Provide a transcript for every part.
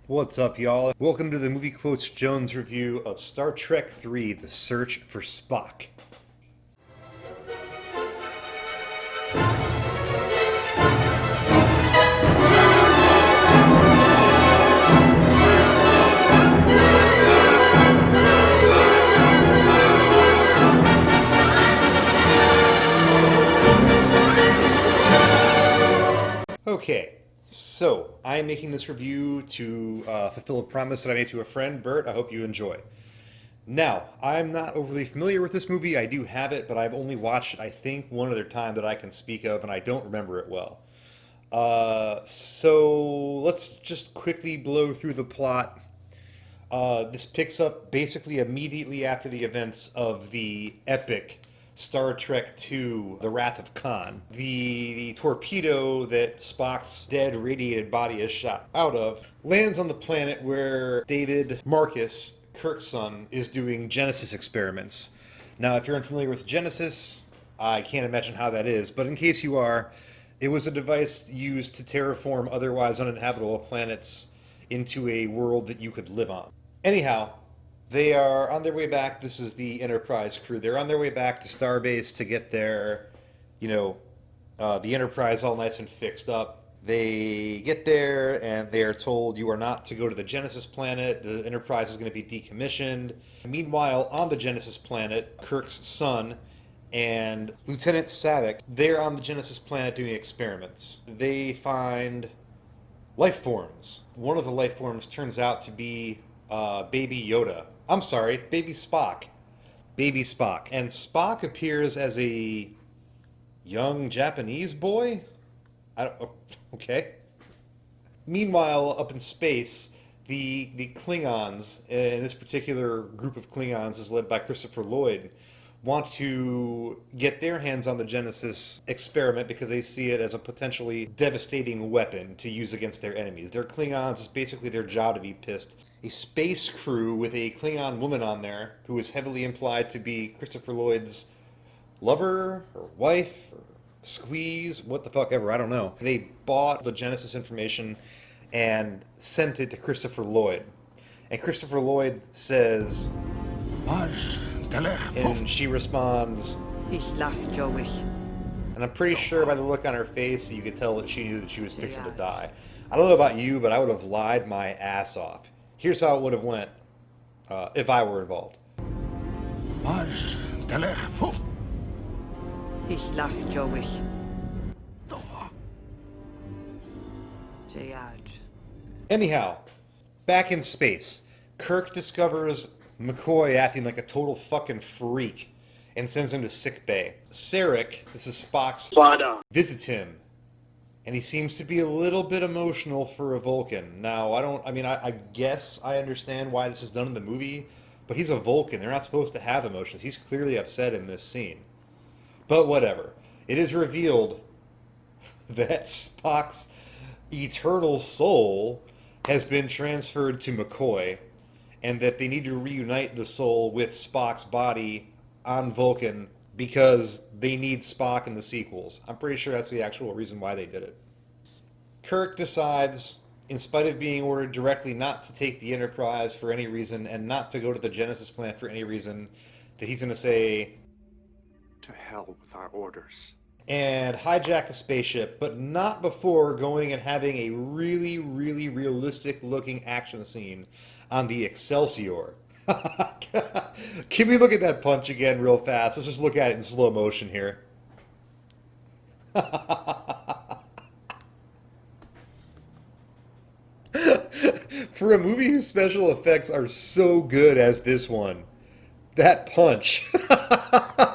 What's up, y'all? Welcome to the Movie Quotes Jones review of Star Trek III: The Search for Spock. Okay, so I'm making this review to fulfill a promise that I made to a friend, Bert. I hope you enjoy. Now, I'm not overly familiar with this movie. I do have it, but I've only watched, I think, one other time that I can speak of, and I don't remember it well. So let's just quickly blow through the plot. This picks up basically immediately after the events of the epic Star Trek II, The Wrath of Khan. The torpedo that Spock's dead radiated body is shot out of lands on the planet where David Marcus, Kirk's son, is doing Genesis experiments. Now, if you're unfamiliar with Genesis, I can't imagine how that is, but in case you are, it was a device used to terraform otherwise uninhabitable planets into a world that you could live on. Anyhow, they are on their way back. This is the Enterprise crew. They're on their way back to Starbase to get their, the Enterprise all nice and fixed up. They get there and they are told you are not to go to the Genesis planet. The Enterprise is going to be decommissioned. Meanwhile, on the Genesis planet, Kirk's son and Lieutenant Savick, they're on the Genesis planet doing experiments. They find life forms. One of the life forms turns out to be Baby Yoda. I'm sorry, Baby Spock. Baby Spock. And Spock appears as a young Japanese boy? Okay. Meanwhile, up in space, the Klingons, and this particular group of Klingons is led by Christopher Lloyd, want to get their hands on the Genesis experiment because they see it as a potentially devastating weapon to use against their enemies. They're Klingons, it's basically their job to be pissed. A space crew with a Klingon woman on there who is heavily implied to be Christopher Lloyd's lover or wife or squeeze, what the fuck ever, I don't know. They bought the Genesis information and sent it to Christopher Lloyd. And Christopher Lloyd says, and she responds, and I'm pretty sure by the look on her face you could tell that she knew that she was fixing to die. I don't know about you, but I would have lied my ass off. Here's how it would have went if I were involved. Anyhow, back in space, Kirk discovers McCoy acting like a total fucking freak and sends him to sickbay. Sarek, this is Spock's father, visits him, and he seems to be a little bit emotional for a Vulcan. Now, I guess I understand why this is done in the movie, but he's a Vulcan. They're not supposed to have emotions. He's clearly upset in this scene. But whatever. It is revealed that Spock's eternal soul has been transferred to McCoy, and that they need to reunite the soul with Spock's body on Vulcan because they need Spock in the sequels. I'm pretty sure that's the actual reason why they did it. Kirk decides, in spite of being ordered directly not to take the Enterprise for any reason and not to go to the Genesis plant for any reason, that he's going to say, "To hell with our orders," and hijack the spaceship, but not before going and having a really, really realistic looking action scene on the Excelsior. Can we look at that punch again real fast? Let's just look at it in slow motion here. For a movie whose special effects are so good as this one, that punch.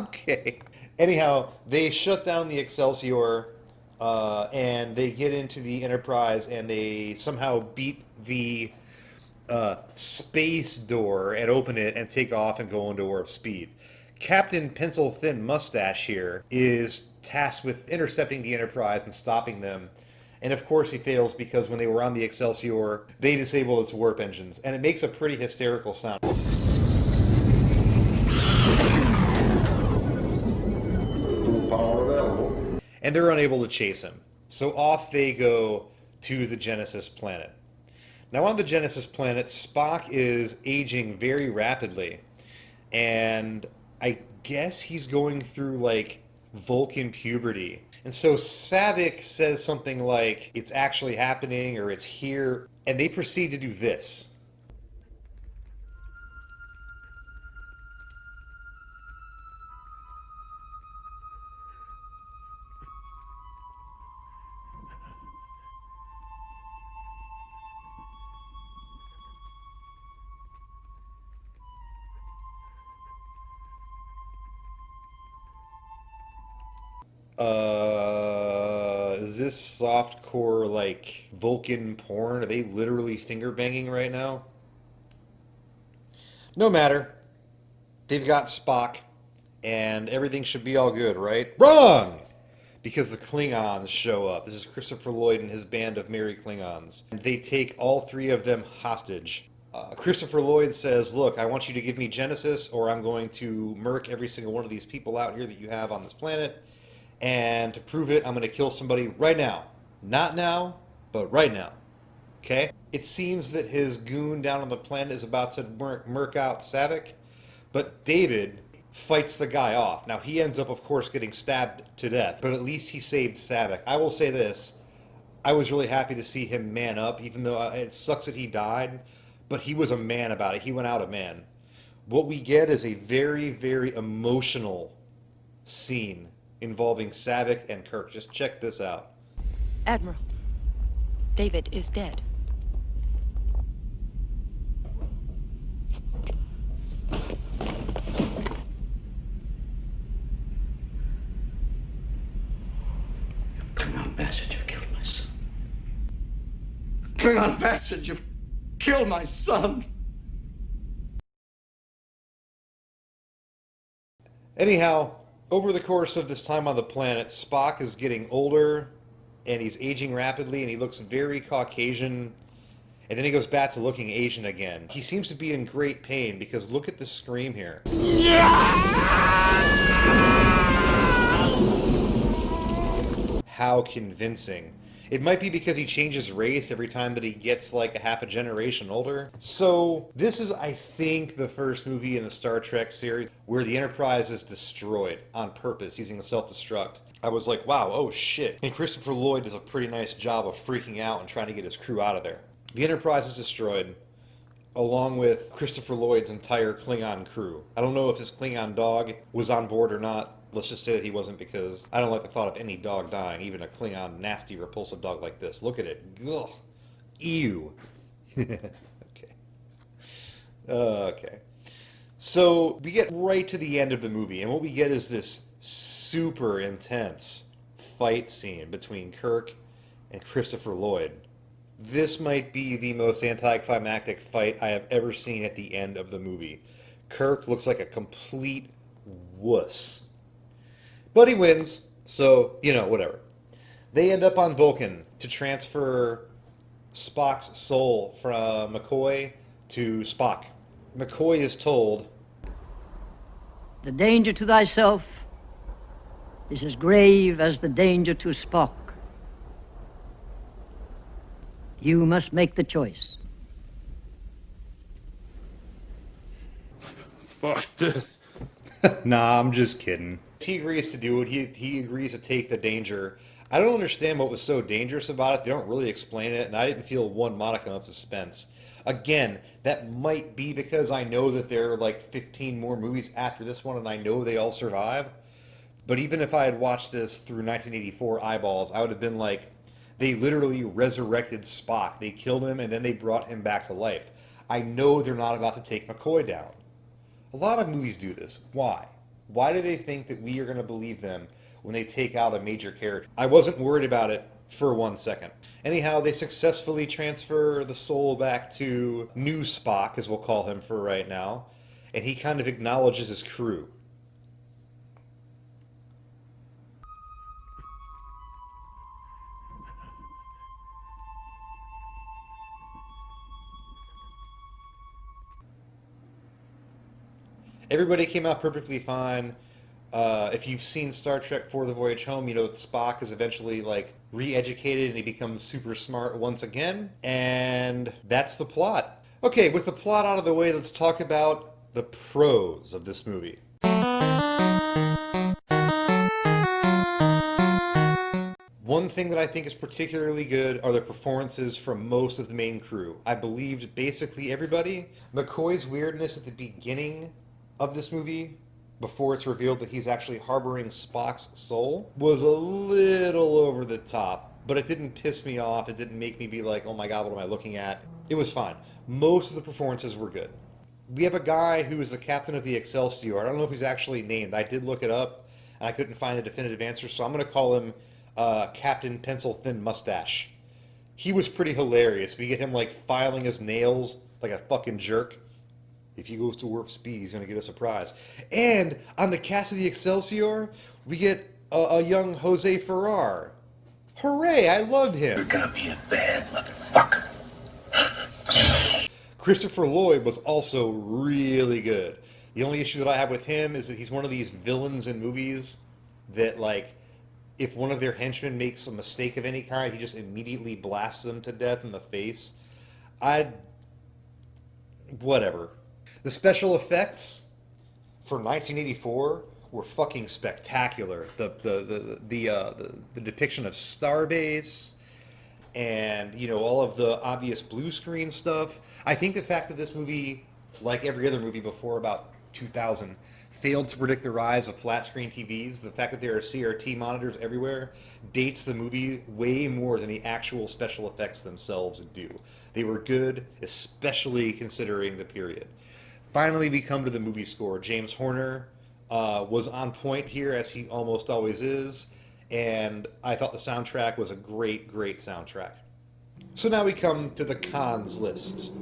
Okay. Anyhow, they shut down the Excelsior and they get into the Enterprise and they somehow beat the space door and open it and take off and go into warp speed. Captain Pencil Thin Mustache here is tasked with intercepting the Enterprise and stopping them. And of course he fails because when they were on the Excelsior, they disabled its warp engines. And it makes a pretty hysterical sound. And they're unable to chase him. So off they go to the Genesis planet. Now, on the Genesis planet, Spock is aging very rapidly. And I guess he's going through like Vulcan puberty. And so Savick says something like, it's actually happening or it's here. And they proceed to do this. Is this softcore like Vulcan porn? Are they literally finger banging right now? No matter. They've got Spock, and everything should be all good, right? Wrong! Because the Klingons show up. This is Christopher Lloyd and his band of merry Klingons. And they take all three of them hostage. Christopher Lloyd says, look, I want you to give me Genesis, or I'm going to murk every single one of these people out here that you have on this planet. And to prove it, I'm going to kill somebody right now. Not now, but right now. Okay? It seems that his goon down on the planet is about to murk out Savick, but David fights the guy off. Now, he ends up, of course, getting stabbed to death, but at least he saved Savick. I will say this. I was really happy to see him man up, even though it sucks that he died, but he was a man about it. He went out a man. What we get is a very, very emotional scene involving Savick and Kirk. Just check this out. Admiral, David is dead. Klingon bastard, you've killed my son. Klingon bastard, you've killed my son. Anyhow, over the course of this time on the planet, Spock is getting older, and he's aging rapidly, and he looks very Caucasian, and then he goes back to looking Asian again. He seems to be in great pain, because look at the scream here. How convincing. It might be because he changes race every time that he gets like a half a generation older. So this is, I think, the first movie in the Star Trek series where the Enterprise is destroyed on purpose using the self-destruct. I was like, wow, oh shit. And Christopher Lloyd does a pretty nice job of freaking out and trying to get his crew out of there. The Enterprise is destroyed, along with Christopher Lloyd's entire Klingon crew. I don't know if his Klingon dog was on board or not. Let's just say that he wasn't, because I don't like the thought of any dog dying, even a Klingon, nasty, repulsive dog like this. Look at it. Ugh. Ew. Okay. Okay. So we get right to the end of the movie, and what we get is this super intense fight scene between Kirk and Christopher Lloyd. This might be the most anticlimactic fight I have ever seen at the end of the movie. Kirk looks like a complete wuss. But he wins, so, you know, whatever. They end up on Vulcan to transfer Spock's soul from McCoy to Spock. McCoy is told, "The danger to thyself is as grave as the danger to Spock. You must make the choice." Fuck this. nah, I'm just kidding. He agrees to do it. He agrees to take the danger. I don't understand what was so dangerous about it. They don't really explain it, and I didn't feel one modicum of suspense. Again, that might be because I know that there are like 15 more movies after this one, and I know they all survive. But even if I had watched this through 1984 eyeballs, I would have been like, they literally resurrected Spock. They killed him, and then they brought him back to life. I know they're not about to take McCoy down. A lot of movies do this. Why? Why do they think that we are going to believe them when they take out a major character? I wasn't worried about it for 1 second. Anyhow, they successfully transfer the soul back to new Spock, as we'll call him for right now, and he kind of acknowledges his crew. Everybody came out perfectly fine. If you've seen Star Trek For the Voyage Home, you know that Spock is eventually like re-educated and he becomes super smart once again. And that's the plot. Okay, with the plot out of the way, let's talk about the pros of this movie. One thing that I think is particularly good are the performances from most of the main crew. I believed basically everybody. McCoy's weirdness at the beginning of this movie, before it's revealed that he's actually harboring Spock's soul, was a little over the top, but it didn't piss me off. It didn't make me be like, oh my god, what am I looking at? It was fine. Most of the performances were good. We have a guy who is the captain of the Excelsior. I don't know if he's actually named. I did look it up, and I couldn't find a definitive answer, so I'm going to call him Captain Pencil Thin Mustache. He was pretty hilarious. We get him like filing his nails like a fucking jerk. If he goes to warp speed, he's going to get a surprise. And on the cast of the Excelsior, we get a young Jose Ferrar. Hooray, I love him. You're gonna be a bad motherfucker. Christopher Lloyd was also really good. The only issue that I have with him is that he's one of these villains in movies that, like, if one of their henchmen makes a mistake of any kind, he just immediately blasts them to death in the face. Whatever. The special effects for 1984 were fucking spectacular. The depiction of Starbase and, you know, all of the obvious blue screen stuff. I think the fact that this movie, like every other movie before about 2000, failed to predict the rise of flat screen TVs, the fact that there are CRT monitors everywhere, dates the movie way more than the actual special effects themselves do. They were good, especially considering the period. Finally, we come to the movie score. James Horner was on point here, as he almost always is, and I thought the soundtrack was a great, great soundtrack. So now we come to the cons list.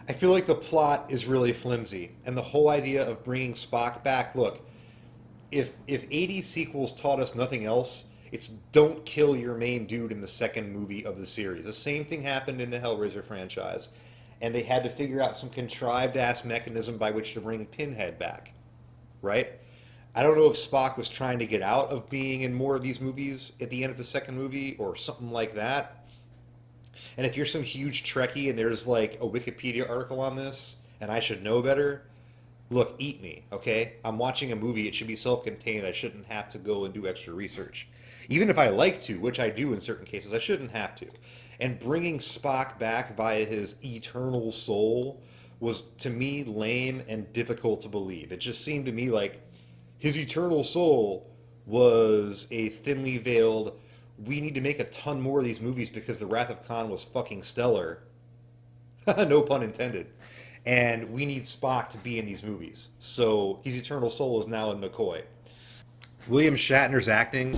I feel like the plot is really flimsy, and the whole idea of bringing Spock back, look, if 80 sequels taught us nothing else, it's don't kill your main dude in the second movie of the series. The same thing happened in the Hellraiser franchise, and they had to figure out some contrived-ass mechanism by which to bring Pinhead back, right? I don't know if Spock was trying to get out of being in more of these movies at the end of the second movie, or something like that. And if you're some huge Trekkie and there's like a Wikipedia article on this, and I should know better, look, eat me, okay? I'm watching a movie, it should be self-contained, I shouldn't have to go and do extra research. Even if I like to, which I do in certain cases, I shouldn't have to. And bringing Spock back via his eternal soul was, to me, lame and difficult to believe. It just seemed to me like his eternal soul was a thinly veiled, we need to make a ton more of these movies because The Wrath of Khan was fucking stellar. No pun intended. And we need Spock to be in these movies. So his eternal soul is now in McCoy. William Shatner's acting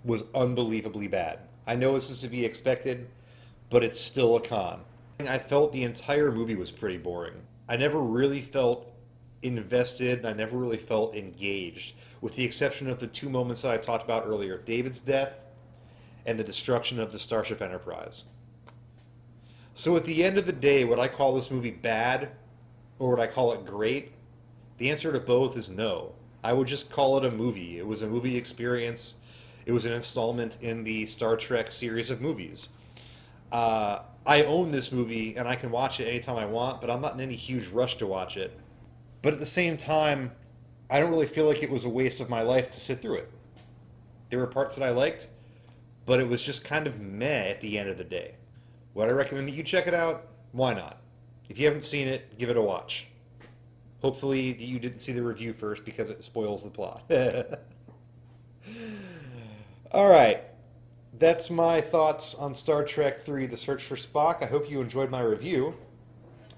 was unbelievably bad. I know this is to be expected, but it's still a con. I felt the entire movie was pretty boring. I never really felt invested, and I never really felt engaged, with the exception of the two moments that I talked about earlier, David's death and the destruction of the Starship Enterprise. So at the end of the day, would I call this movie bad, or would I call it great? The answer to both is no. I would just call it a movie. It was a movie experience. It was an installment in the Star Trek series of movies. I own this movie, and I can watch it anytime I want, but I'm not in any huge rush to watch it. But at the same time, I don't really feel like it was a waste of my life to sit through it. There were parts that I liked, but it was just kind of meh at the end of the day. Would I recommend that you check it out? Why not? If you haven't seen it, give it a watch. Hopefully you didn't see the review first because it spoils the plot. Alright, that's my thoughts on Star Trek III: The Search for Spock. I hope you enjoyed my review.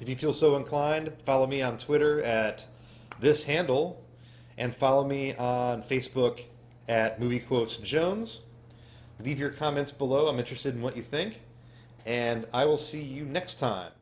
If you feel so inclined, follow me on Twitter at this handle, and follow me on Facebook at MovieQuotesJones. Leave your comments below. I'm interested in what you think, and I will see you next time.